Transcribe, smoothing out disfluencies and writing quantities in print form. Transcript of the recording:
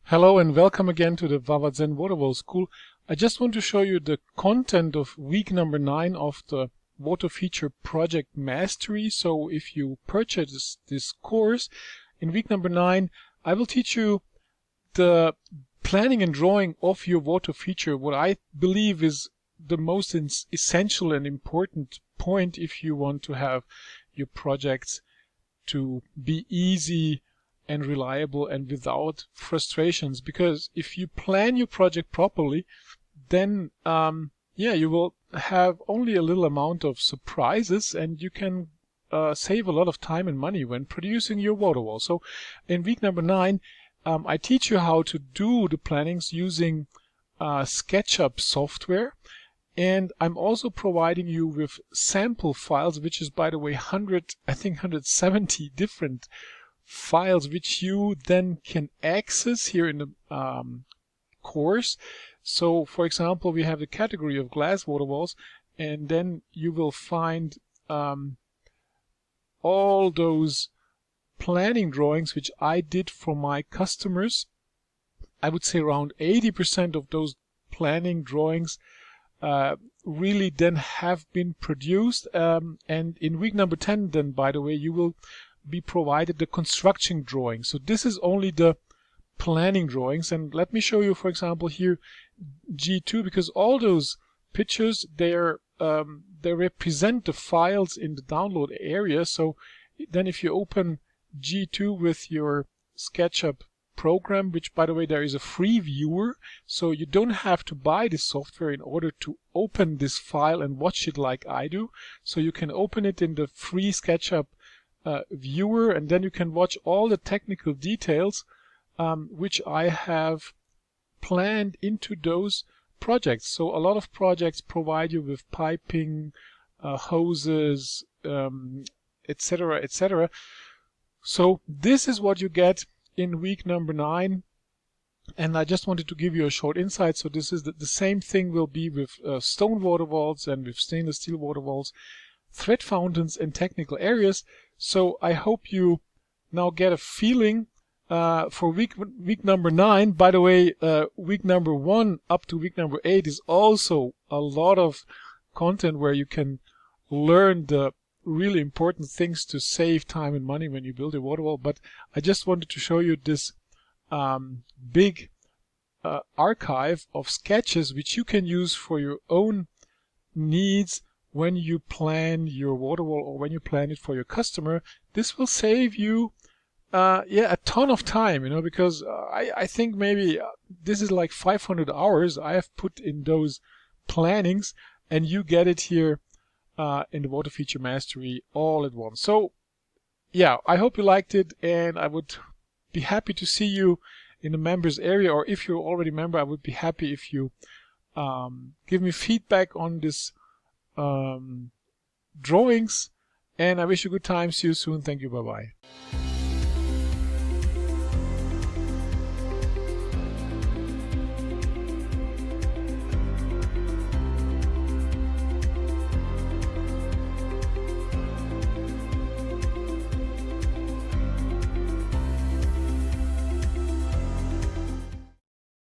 Hello and welcome again to the Wawazen Waterwall School. I just want to show you the content of week number 9 of the Water Feature Project Mastery. So if you purchase this course, in week number 9, I will teach you the planning and drawing of your water feature, what I believe is the most essential and important point if you want to have your projects to be easy and reliable and without frustrations. Because if you plan your project properly, then you will have only a little amount of surprises, and you can save a lot of time and money when producing your water wall. So in week number 9, I teach you how to do the plannings using SketchUp software. And I'm also providing you with sample files, which is, by the way, 170 different files, which you then can access here in the course. So, for example, we have the category of glass water walls, and then you will find all those planning drawings which I did for my customers. I would say around 80% of those planning drawings really then have been produced, and in week number 10 then, by the way, you will be provided the construction drawing. So this is only the planning drawings, and let me show you, for example, here G2, because all those pictures, they represent the files in the download area. So then if you open G2 with your SketchUp program, which, by the way, there is a free viewer, so you don't have to buy this software in order to open this file and watch it like I do. So you can open it in the free SketchUp viewer, and then you can watch all the technical details which I have planned into those projects. So a lot of projects provide you with piping, hoses, etc., etc. So this is what you get in week number 9, and I just wanted to give you a short insight. So this is the same thing will be with stone water walls and with stainless steel water walls, thread fountains, and technical areas. So I hope you now get a feeling for week number 9. By the way, week number 1 up to week number 8 is also a lot of content where you can learn the really important things to save time and money when you build a water wall. But I just wanted to show you this big archive of sketches which you can use for your own needs when you plan your water wall or when you plan it for your customer. This will save you a ton of time, because I think maybe this is like 500 hours I have put in those plannings, and you get it here in the Water Feature Mastery all at once. So yeah, I hope you liked it, and I would be happy to see you in the members area, or if you're already a member, I would be happy if you give me feedback on this drawings, and I wish you good time. See you soon. Thank you. Bye bye.